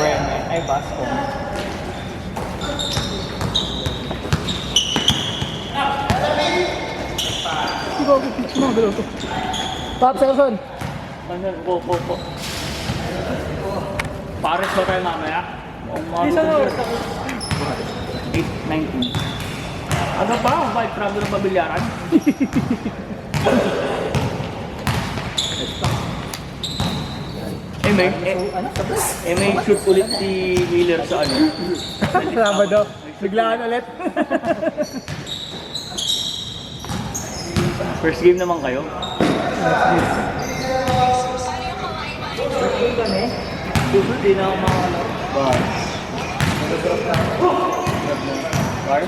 Buene, ay Basco. Ikaw, mga galaw to. Top Selson. Po. Pares ba tayo mamaya? Isang oras. 8:19. Ano ba? Bike travel ng pabilyaran? May shoot ulit si Wheeler sa ano. Sabado. Biglaan ulit. First game naman kayo. Hindi na ako makakalaw. Bar. Bar?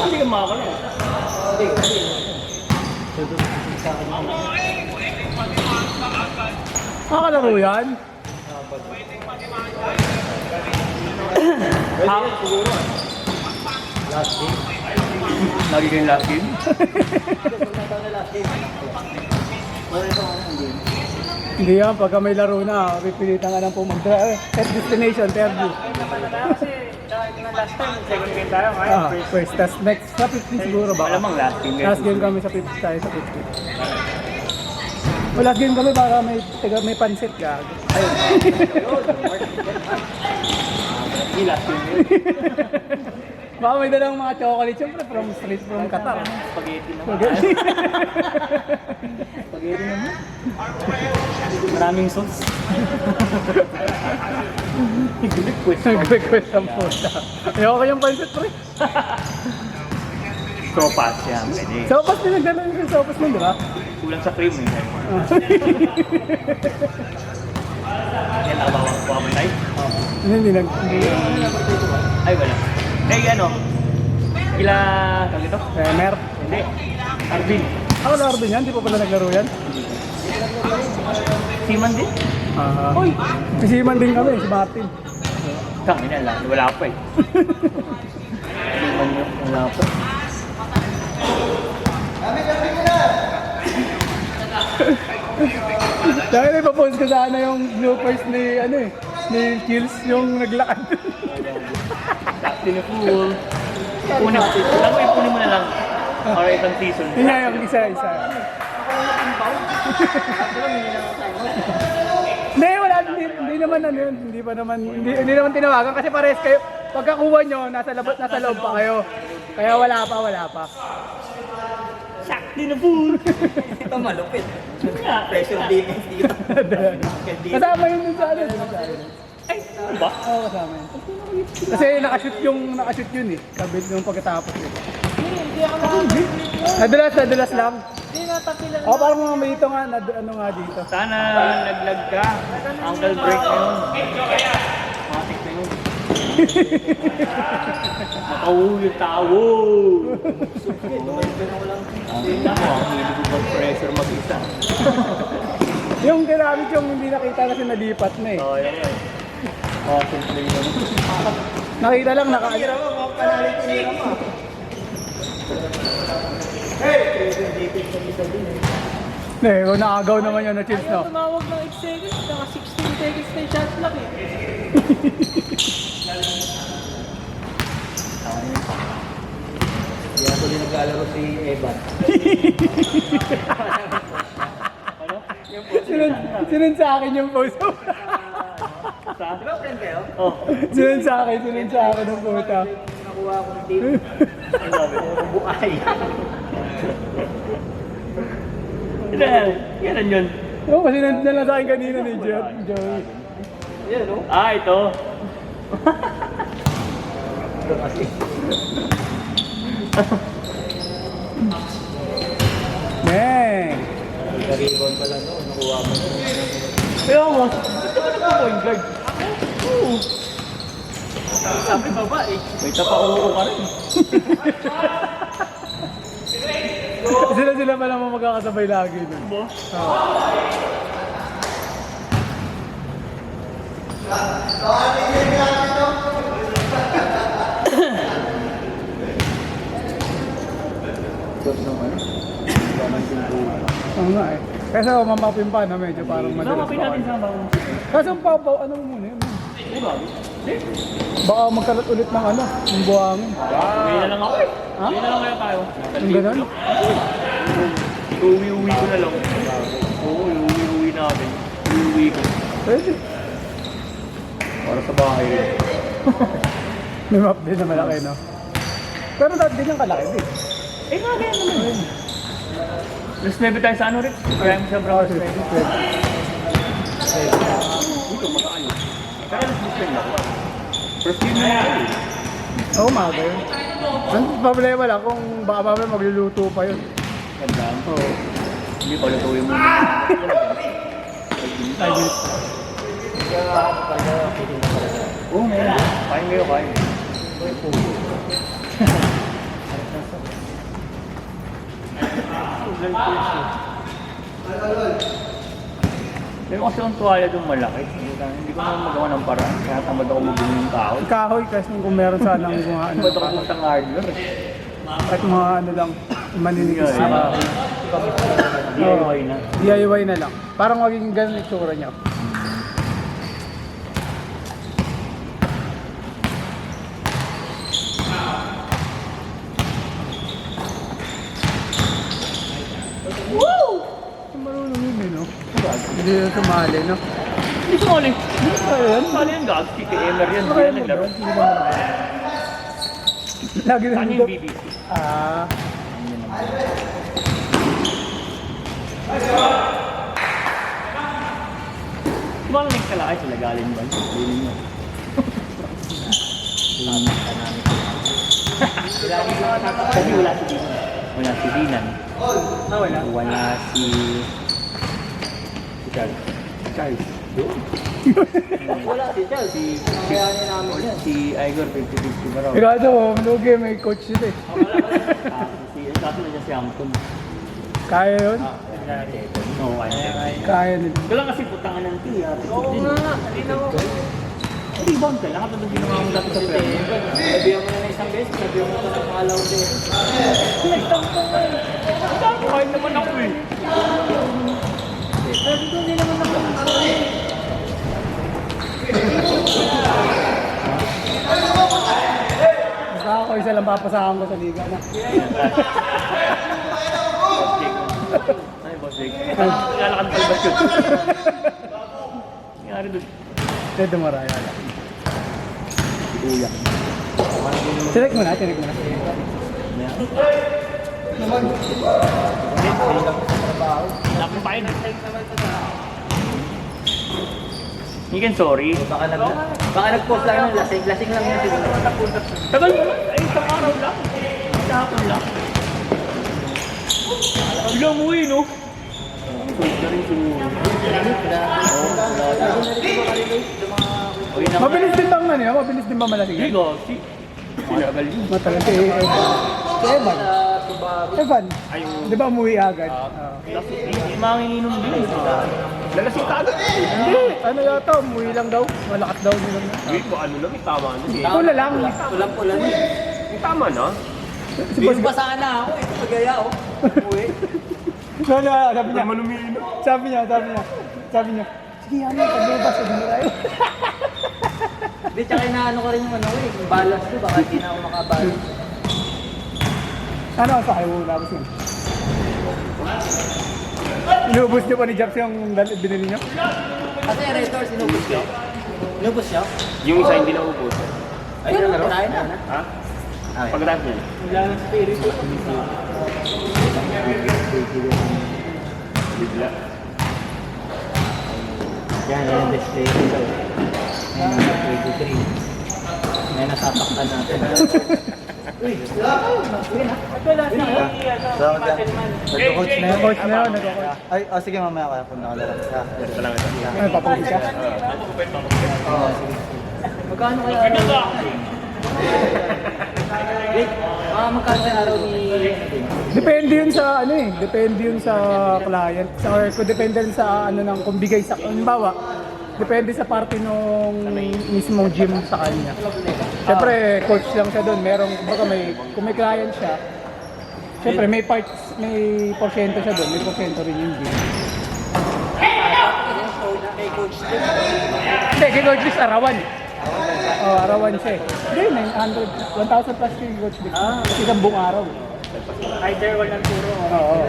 Hindi ka makakalaw. Makakalaro yan? Last game? Lagi kayong last game? Hindi yan, pagka may laro na, pipilitan ka ng set destination, interview. Kasi last time, second game tayo First, tas next, sa 15 siguro ba? Malamang last game. Last game kami sa 50 tayo sa 50. O last game kami baka may pansit ka. Ayun. Hindi last game yun. Baka may dalang mga chocolate, syempre straight from Qatar. Spaghetti naman. Spaghetti. Spaghetti naman. Maraming sauce. Nag-request ang puta. Ayoko yung pansit, pre. Sopas yan, pwede. Sopas din nagdala yung sopas mo, di ba? Kulang sa cream eh. Yan, nakabawang po kami tayo. Hindi Ay, wala. Eh, ano? Kila, tawag ito? Mer. Hindi. Arvin. Ako laro din yan, di pa pala naglaro yan. Siman din? Uy! Kasiman din kami, si Martin. Kami na lang. Wala pa eh. Siman yun. Wala pa. Dahil ipapost ko sana yung bloopers ni, ni Kills, yung naglakad. Captain of Fool. Ipunin mo na lang. Or ibang season. Yun nga yung isa. Hindi, wala, hindi naman hindi naman tinawagan kasi pares kayo, pagkakuha nyo, nasa loob pa kayo. Kaya wala pa. Captain of Fool. Ito malupit. Pressure defense dito. Kasama yun dun sa ano. Ay, ano ba? Oo, kasama yun. Kasi nakashoot yun eh. Kabit yung pagkatapos yun. Nadulas lang. Oo, parang mga may ito nga, ano nga dito. Sana naglag ka. Ankle break na yun. Matik na yun. Nakawu yung tawo. Ang hilig ko bang pressure mag-isa. Yung ginamit yung hindi nakita kasi nalipat na eh. Oo, yan yan. Awesome play naman. Nakita lang, Tira mo, mga panalit tinira mo. kung nakagaw naman yun na chills, no? Tumawag ng 8 seconds, saka 16 seconds na yung shot clock eh. Kaya ko din naglalaro si Evan. Sinun sa akin yung post. Di ba friend kayo? Oh, Sinun sa akin ng puta. Nakuha ko ng team. ang sabi. Puro buhay. Yan yun. Oo, kasi nandun na lang sa akin kanina ni Joey. Yan o. Ah, ito. Ito kasi. Neng! Nag-rebound pala no. Nakuha mo. Kaya mo, ito ka nagpo-point guard. Oo. Sabi baba eh. May tapa-oo ka rin. Sila pa naman magkakasabay lagi. Bo? Got naman. Oo nga eh. Kasi mamapin pa na medyo parang madalas Mamapin natin sa bawang. Kasi ang papaw, ano mo muna yun? Baka magkalat ulit ng ano, ng buhangin. Uwi na lang ako eh. Ha? Uwi na lang kaya tayo. Ang ganun? Uwi ko na lang. Oo, uwi natin. Uwi ko. Pwede. Para sa bahay rin. May map din na malaki, no? Pero dati din yung kalaki din. Eh, nga ganyan naman. Let's level tayo sa ano rin. Kaya mo siya bro. Sige, pwede. Dito makaano. Pero let's listen lang. First game na yan. Oo, maga yun. Ang problema lang kung baka mamaya magluluto pa yun. Ganda. Oo. Hindi pa lutuin mo. 5 minutes. Oo, meron. Kain kayo, kain. Pero kasi ang tuwalya doon malaki. Hindi ko naman magawa ng paraan. Kaya tamad ako magbili ng tao. Kahoy kasi kung meron sanang mga ano. Tamad ako puntang hardware. At mga ano lang, maninigis na kahoy. DIY na. DIY na lang. Parang magiging ganun yung itsura niya. Marunong yun eh, no? Hindi na sumali, no? Hindi sumali. Ayun. Sumali yan, gag. KKMR yan. Hindi yan naglaro. Lagi na Saan dito. yung BBC? Ah, Kumang link ka lang ay sila galing ba? Galing mo. Kasi wala si Dinan. Wala si Dinan. wala. Wala si Charles. Charles. Wala si Charles. Kaya niya namin yan. Si Igor 50-50 ba raw? Ikaw lugi, may coach dito eh. Kaso na niya si Amton. Kaya yun? Oo, kaya. Kaya nila. Wala kasi putangan ng tiya. Oo nga. Hindi na ako. Rebound ka lang. Kapag ginawa mo dati sa prem. Sabihan mo na na isang beses. Sabihan mo na sa pangalaw din. Kahit naman ako eh. Sabi ko hindi naman ako. Basta ako isa lang papasahan ko sa liga na. Ay, boss Jake. Lalakad ka ba yun? Nangyari doon. Pwede maraya lang. Kuya. Select mo na, select mo na. Lapin pa yun. Again, sorry. Baka nag-post lang ng lasing. Lasing lang yun siguro. Tagal mo lang. Ay, isang araw lang. Kahapon lang. Bigla mo eh, no? Sulit na rin siguro. Mabilis din bang ano yun? Mabilis din ba malasing Hindi yan? ko. Matagal yun. Matagal si Evan. Si Evan. Evan. Di ba umuwi agad? Hindi manginginom din eh. Lalasing ka agad. Hindi. Ano yata, umuwi lang daw. Malakas daw nila. Hindi ko ano lang, tama na. Pula lang. Pulang-pula na. Tama na. Si Boss Hindi pa sana ako eh. Pagaya ako. Uwi. So, ano, sabi niya, sabi niya, sige, ano, paglubas, sabi niya tayo. Hindi, tsaka inaano ko rin yung ano eh. Yung balance ko. Baka hindi na ako makabalance. Ano ang sakay mo tapos yun? Inubos niyo pa ni Japs yung binili niyo? Kasi yung Raiders, inubos siya. Inubos siya? Yung isa hindi na ubos. Ay, na laro? Kinain na. Ha? Pagkatapos niya. Wala ng spirit. Bigla. Yan, yan yung display dito. Yan ang 23. Yan ang tataktan natin. Uy, wala na. Nag-coach na yun, nag-coach. Ay, sige mamaya kaya kung nakalala ka. Salamat. Ay, papagod siya. Oo, sige. Magkano kaya araw? Wait, magkano kaya araw ni... Depende yun sa ano eh, depende yun sa client. Or kung depende rin sa ano nang kung bigay sa, halimbawa, depende sa parte nung mismong gym sa kanya. Siyempre, coach lang siya doon. Merong, kumbaga kung may client siya, siyempre may parts, may porsyento siya doon, may porsyento rin yung gym. kay Coach Jim. Hindi, kay Coach Liz, arawan. Oh, arawan siya eh. Hindi, 900, 1,000 plus kay Coach Liz. Kasi isang buong araw. Either walang turo. Oo.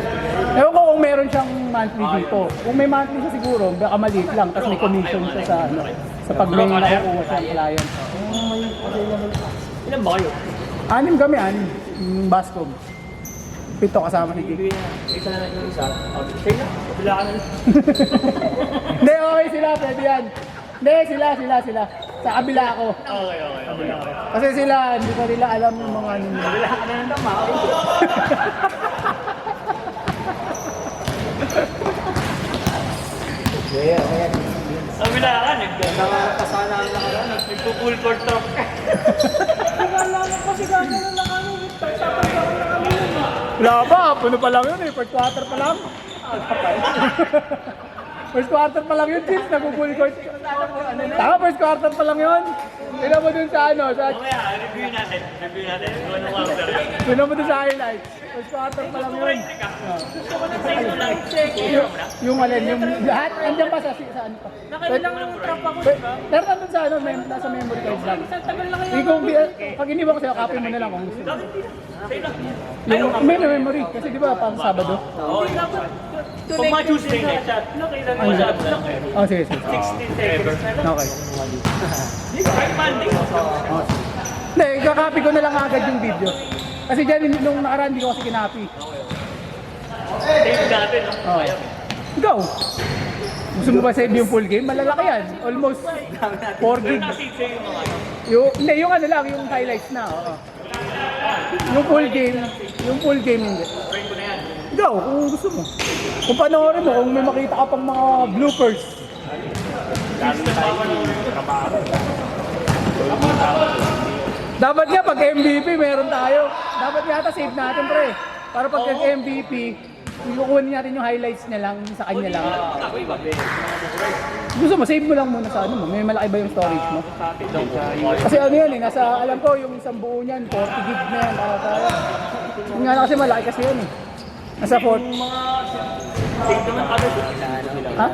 Ewan ko kung meron siyang monthly dito. Kung may monthly siya siguro, baka maliit lang. Tapos may commission siya sa, ano, sa pag may nakukuha siyang client. Ilan ba kayo? 6 kami, 6. Bascom. 7 kasama ni Kiki. Isa na lang yung isa. Sa'yo na. Kabila ka na lang. Hindi, okay sila, pwede yan. Hindi, sila. Sa kabila ako. Okay. Kasi sila, hindi ko nila alam yung mga ano nila. Kabila ka na lang tama. Kabila ka. Nakakasana ang nakaraan. Nagpo-full court talk. Wala na kasi gano'n na kami. Tapos na kami. Wala pa, puno pa lang yun eh. First quarter pa lang. First quarter pa lang yun, Chips. Nag-full court. Tama, first quarter pa lang yun. Tignan mo dun sa ano, sa... Mamaya, review natin. Kung anong counter yun. Tignan mo dun sa highlights. First quarter pa lang yun. Yung alin, yung lahat, andyan pa sa ano pa. Nakailang trap ako, Pero di ba? pero nandun sa ano, nasa memory card lang. Isang tagal na kayo. Ikaw, pag iniwan ko sa'yo, copy mo na lang kung gusto mo. Yung may memory, kasi di ba pang Sabado? Hindi dapat. Kung ma-Tuesday na chat, nakailan mo siya. Oh, sige. 16 seconds na lang. Okay. Kahit Monday. Hindi, kakopy ko na lang agad yung video. Kasi dyan, nung nakaraan, hindi ko kasi kinapi. Save natin, no? Oh. Ikaw, gusto mo ba save yung full game? Malalaki yan. Almost 4 gig. Nakasave sa'yo yung mga ano. Hindi, yung ano lang, yung highlights na. Oo. Yung full game hindi. Friend ko na yan. Ikaw, kung gusto mo. Kung panoorin mo, kung may makita ka pang mga bloopers. Dapat nga pag MVP meron tayo. Dapat yata save natin pre. Para pag MVP, kukunin natin yung highlights niya lang sa kanya lang. Ako iba. Gusto mo, save mo lang muna sa ano mo. May malaki ba yung storage mo? Kasi ano yan eh, nasa alam ko yung isang buo niyan, 40 gig na yan. Yung nga kasi malaki kasi yun eh. Nasa 40. Yung mga save naman kami. Ha?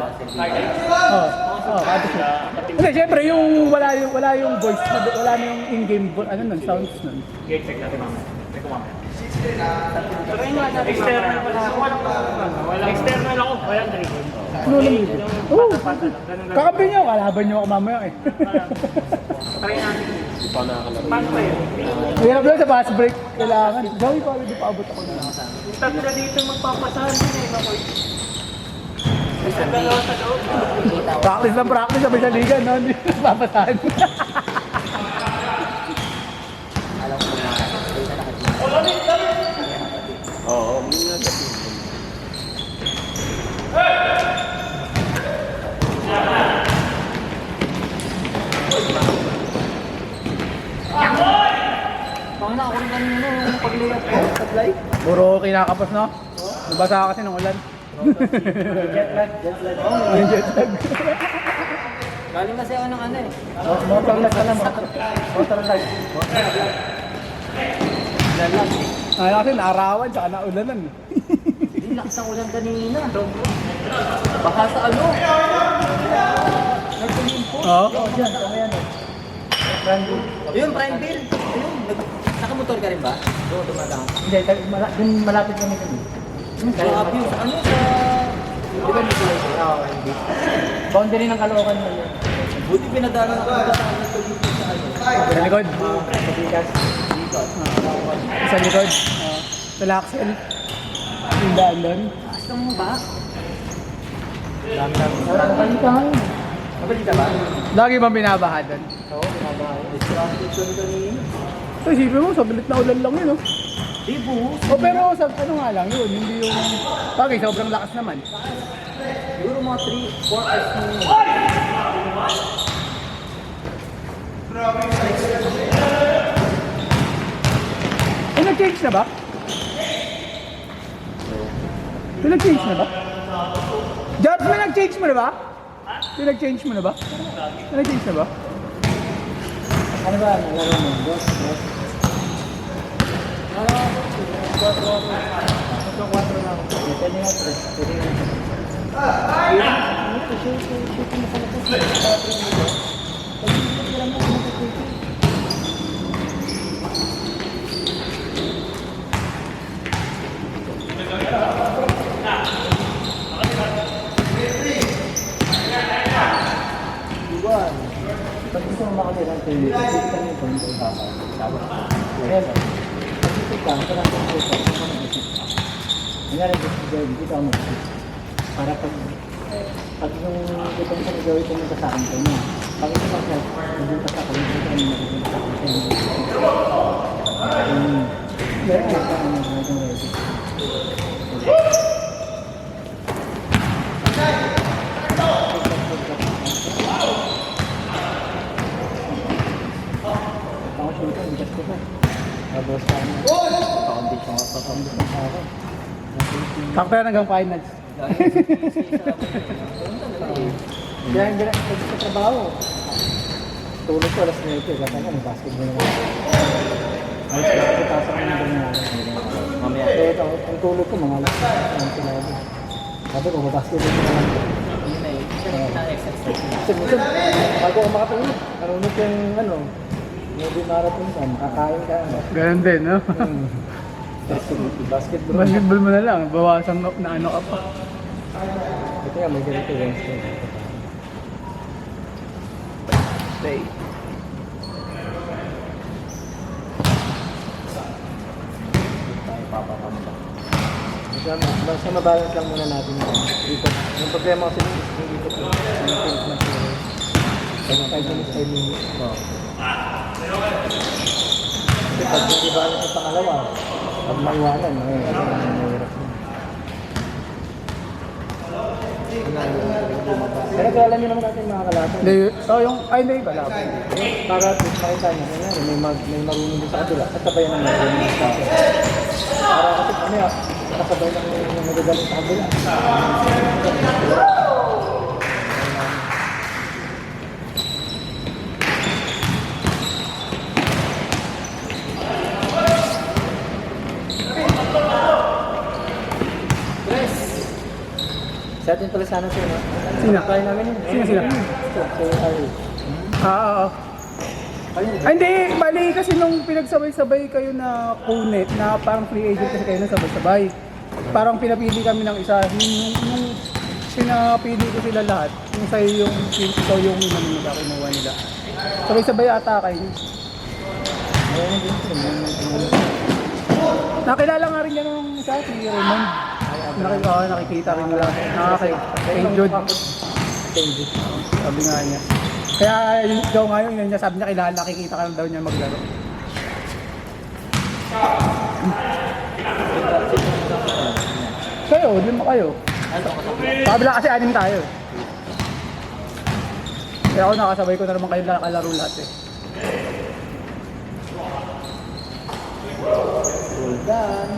Oo, kada siya. Hindi, syempre yung wala yung voice, wala na yung in-game ano nun, sounds nun. Okay, check natin mamaya. Check ko mamaya. External pala ako. External ako. Walang trigger. Ano lang yun? Oo, kakampi niyo, kalaban niyo ako mamaya eh. Try natin. Paano ba yun? Mahirap lang sa fast break, kailangan. Gawin ko, hindi pa abot ako na. Tatlo dito magpapasahan din eh. Makoy. Isang dalawa sa loob. Practice, sabay sa liga, no? Hindi papasahan. Pangina ako rin kanina yung pag-layup ko. Supply. Puro kinakapos, no? Nabasa kasi ng ulan. Jet lag. Yung jet lag. Galing kasi ako ng ano eh. Motor lag ka na mo. Motor lag. Lalag. Ay, kasi naarawan, tsaka naulanan. Hindi lakas ng ulan kanina. Baka sa ano? Nagtulim po. Oo. Dyan, ano yan eh. Yun, prime bill. Ayun, nakamotor ka rin ba? Oo, dumadaan. Hindi, dun malapit kami kami. Grabe yun. Ano sa... Di ba dito lang? Oo, hindi. Boundary ng Caloocan mo yun. Buti pinadala na ako sa dito sa ano. Sa likod. Sa bigas. Dito. Sa likod. Sa Laxel. Yung daan doon. Taas mo ba? Nabalita nga yun. Nabalita ba? Lagi bang binabaha doon? Oo, binabahay. Distracted kami kanina. So, isipin mo, saglit na ulan lang yun, oh. Di buhos. O pero sa ano nga lang yun, hindi yung... Bagay, sobrang lakas naman. Siguro mga 3-4 hours na yun. Eh, nag-change na ba? Nag-change na ba? George, may nag-change mo na ba? Nag-change mo na ba? Nag-change na ba? Ano ba? Nalaro mo? Boss? Ito 4 na ako. Pwede nga 3. Pwede nga 3. Pag gusto mo makalilang tayo, kasi ka nito, hindi ko baka. Ayan o. Pag ito ka, parang kung ito, kung ano mag-isip ka. Nangyari gusto ko, hindi ka mag-isip. Para pag yung ito sa nagawin pumunta sa akin niya. Pag ito kasi, pumunta sa akin, hindi ka magiging sa akin. Kaya ano ka ang nagawin ready. Tapos pa-condition sa akin. Sakto yan hanggang finals. Kaya hindi na sa trabaho. Tulog ko alas 9, kaya may basketball naman. Ay, pasok ko na ganyan. Mamaya. Ito, ang tulog ko mga alas 9. Sabi ko, basketball ko naman. Yun na yun. Ito na yung exercise. Minsan, bago ako makatulog, narunod yung movie marathon ka, makakain ka. Ganun din, no? Basketball. Basketball mo na lang, bawasan na ano ka pa. Ito nga, may ganito Wednesday. Stay. Tayo papapamula. Basta mabalance lang muna natin yung ikot. Yung problema kasi yung ikot yung pink na sila. 5 minutes, 5 minutes. Kasi pag hindi balance yung pangalawa, pag maiwanan, mahirap na. Pero kaya alam niyo naman natin mga kalaban. Hindi, hindi pala. Para at least makita niyo, may marunong din sa kabila at sabayan ng marunong sa akin. Para kasi kami nakasabay lang yung nagagaling sa kabila. Sa atin pala sana sila. Sino? Kaya namin yun. Sino? So, Ari. Oo. Ay, hindi, bali kasi nung pinagsabay-sabay kayo na kunit, na parang free agent kasi kayo na sabay-sabay. Parang pinapili kami ng isa. Nung pinapili ko sila lahat, yung sa'yo yung ikaw yung inanong na kinuha nila. Sabay-sabay ata kayo. Nakilala nga rin yan ng isa, si Raymond. Nakikita rin nila. Kay Jude. Sabi nga niya. Kaya ikaw nga yun niya, sabi niya kilala, nakikita ka lang daw niya maglaro. Kayo, 5 kayo. Sa kabila kasi 6 tayo. Kaya ako nakasabay ko na naman kayo nakalaro lahat eh. Well done.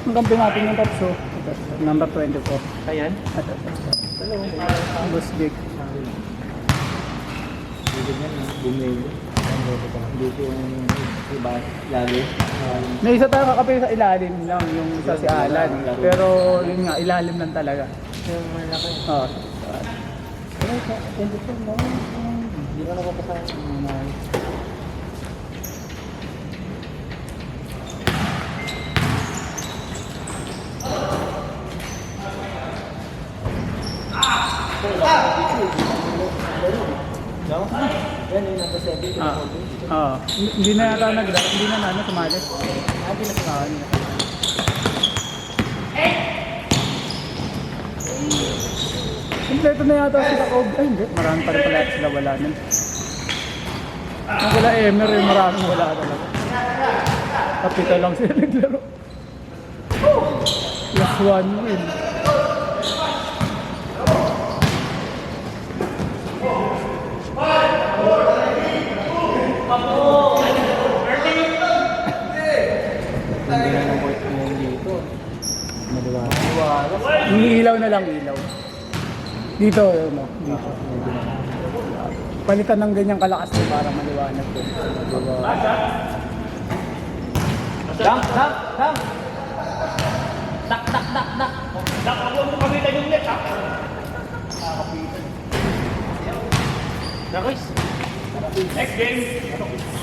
Ang kampi natin yung Tapso. Number 24. Ayan. Boss Dick. Hindi yan, bumili. Dito yung iba, lalo. May isa tayo kakape sa ilalim lang, yung isa si Alan. Pero yun nga, ilalim lang talaga. Yung malaki. Oo. Pero sa 24 mo, hindi na napapasahan yung mga no? Yan yung nasa 7. Hindi na yata hindi na nano sumali. Hindi na sumali. Kompleto na yata sila Kobe. Ay hindi, marami pa rin pala sila wala nun. Nung wala Emer, maraming wala talaga. Kapita lang sila naglaro. Plus 1 win. Ilaw na lang, ilaw. Dito, ano, dito. Palitan ng ganyang kalakas din para maliwanag ko. Dang! Dang! Dang! Dak! Dak! Dak! Dak! Ako mo kami tayo ulit ha. Next game.